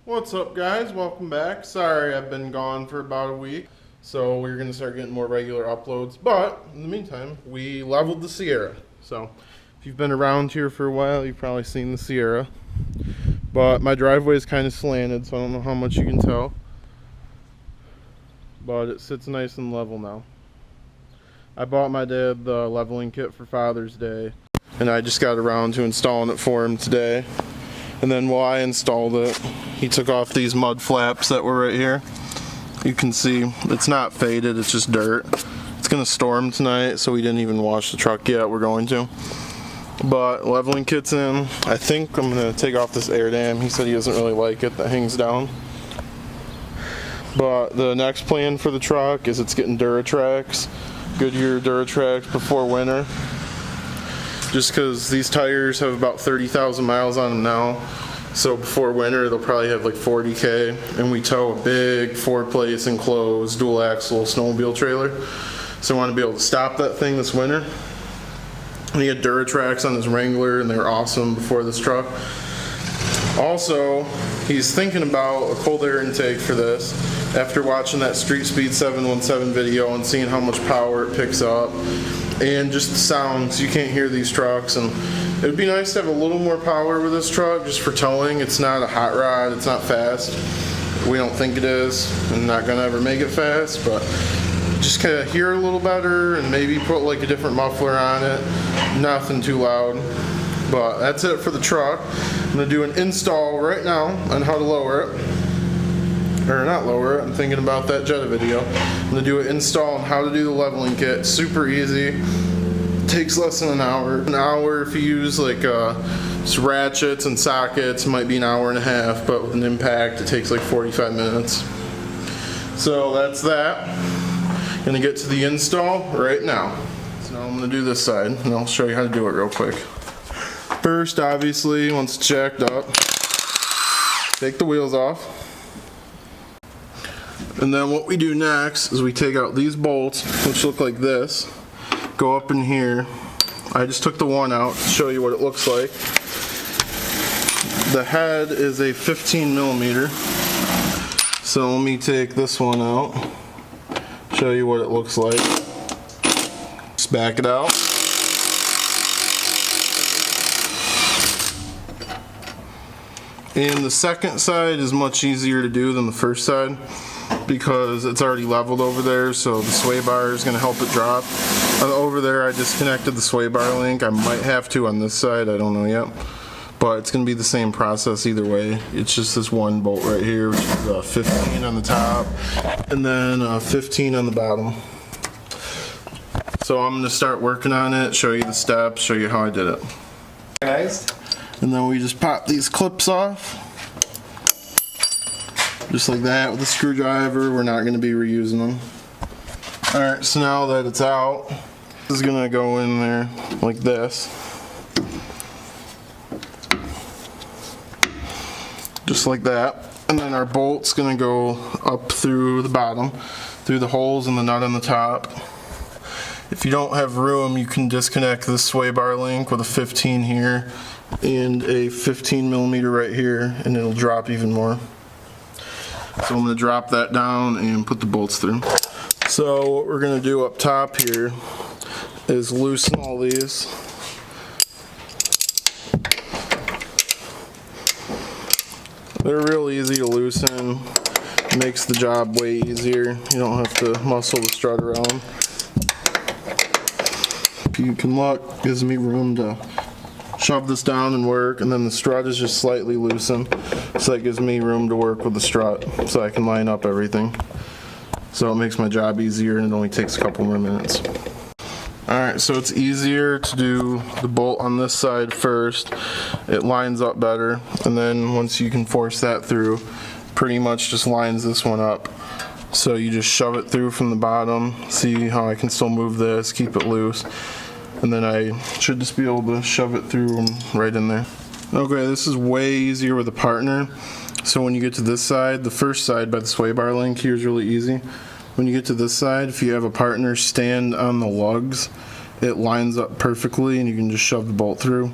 What's up, guys? Welcome back. Sorry I've been gone for about a week, so we're going to start getting more regular uploads. But in the meantime, we leveled the Sierra. So if you've been around here for a while, you've probably seen the Sierra. But my driveway is kind of slanted, so I don't know how much you can tell. But it sits nice and level now. I bought my dad the leveling kit for Father's Day, and I just got around to installing it for him today. And then while I installed it, he took off these mud flaps that were right here. You can see it's not faded, it's just dirt. It's gonna storm tonight, so we didn't even wash the truck yet. We're going to. But leveling kit's in. I think I'm gonna take off this air dam. He said he doesn't really like it, that hangs down. But the next plan for the truck is it's getting Duratrax, Goodyear Duratrax before winter. Just because these tires have about 30,000 miles on them now, so before winter they'll probably have like 40K, and we tow a big 4-place enclosed dual axle snowmobile trailer, so I want to be able to stop that thing this winter. And he had Duratrax on his Wrangler, and they were awesome before this truck. Also, he's thinking about a cold air intake for this after watching that Street Speed 717 video and seeing how much power it picks up. And just the sounds, you can't hear these trucks, and it would be nice to have a little more power with this truck just for towing. It's not a hot rod, it's not fast. We don't think it is, and not gonna ever make it fast, but just kind of hear a little better and maybe put like a different muffler on it. Nothing too loud, but that's it for the truck. I'm gonna do an install right now on how to lower it. Or not lower it, I'm thinking about that Jetta video. I'm gonna do an install on how to do the leveling kit. Super easy. Takes less than an hour. An hour if you use like just ratchets and sockets, might be an hour and a half, but with an impact it takes like 45 minutes. So that's that. Gonna get to the install right now. So now I'm gonna do this side, and I'll show you how to do it real quick. First, obviously, once it's jacked up, take the wheels off. And then what we do next is we take out these bolts, which look like this, go up in here. I just took the one out to show you what it looks like. The head is a 15 millimeter. So let me take this one out, show you what it looks like. Just back it out. And the second side is much easier to do than the first side, because it's already leveled over there, so the sway bar is going to help it drop. Over there I disconnected the sway bar link. I might have to on this side, I don't know yet. But it's going to be the same process either way. It's just this one bolt right here, which is 15 on the top, and then 15 on the bottom. So I'm going to start working on it, show you the steps, show you how I did it. Guys. And then we just pop these clips off. Just like that with a screwdriver. We're not going to be reusing them. Alright, so now that it's out, this is going to go in there like this. Just like that. And then our bolt's going to go up through the bottom, through the holes in the nut on the top. If you don't have room, you can disconnect this sway bar link with a 15 here and a 15 millimeter right here, and it'll drop even more. So I'm going to drop that down and put the bolts through. So what we're going to do up top here is loosen all these. They're real easy to loosen. Makes the job way easier. You don't have to muscle the strut around. If you can look, gives me room to shove this down and work, and then the strut is just slightly loosened, so that gives me room to work with the strut so I can line up everything. So it makes my job easier, and it only takes a couple more minutes. Alright, so it's easier to do the bolt on this side first. It lines up better, and then once you can force that through, pretty much just lines this one up. So you just shove it through from the bottom. See how I can still move this, keep it loose. And then I should just be able to shove it through right in there. Okay, this is way easier with a partner. So when you get to this side, the first side by the sway bar link here is really easy. When you get to this side, if you have a partner stand on the lugs, it lines up perfectly and you can just shove the bolt through.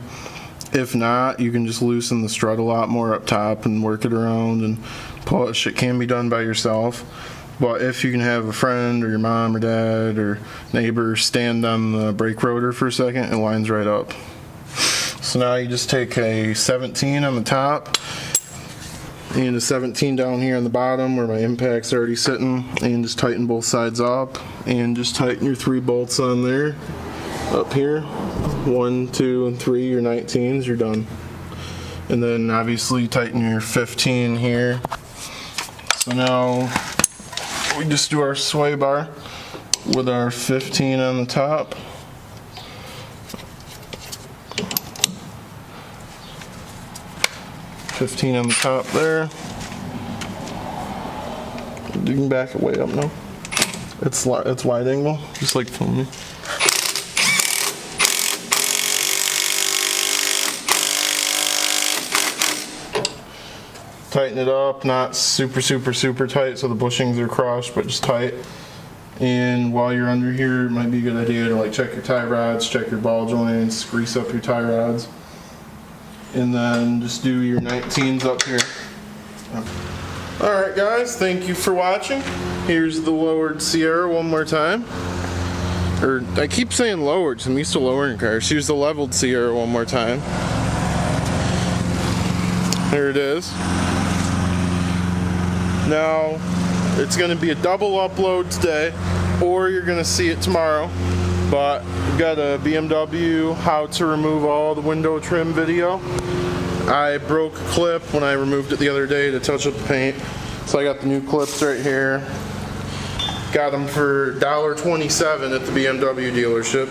If not, you can just loosen the strut a lot more up top and work it around and polish. It can be done by yourself, but if you can have a friend or your mom or dad or neighbor stand on the brake rotor for a second, it lines right up. So now you just take a 17 on the top and a 17 down here on the bottom where my impact's already sitting, and just tighten both sides up, and just tighten your 3 bolts on there up here. 1, 2, and 3, your 19s, you're done. And then obviously tighten your 15 here. So now we just do our sway bar with our 15 on the top. $15 on the top there. You can back it way up now. It's wide angle, just like filming. Tighten it up, not super tight so the bushings are crushed, but just tight. And while you're under here, it might be a good idea to like check your tie rods, check your ball joints, grease up your tie rods. And then just do your 19s up here. Alright guys, thank you for watching. Here's the lowered Sierra one more time. Or, I keep saying lowered, because I'm used to lowering cars. Here's the leveled Sierra one more time. There it is. Now, it's going to be a double upload today, or you're going to see it tomorrow. But we've got a BMW how to remove all the window trim video. I broke a clip when I removed it the other day to touch up the paint. So I got the new clips right here. Got them for $1.27 at the BMW dealership.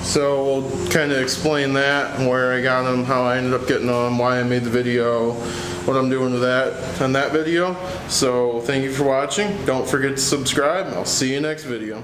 So we'll kind of explain that, where I got them, how I ended up getting them, why I made the video, what I'm doing with that on that video. So thank you for watching. Don't forget to subscribe, and I'll see you next video.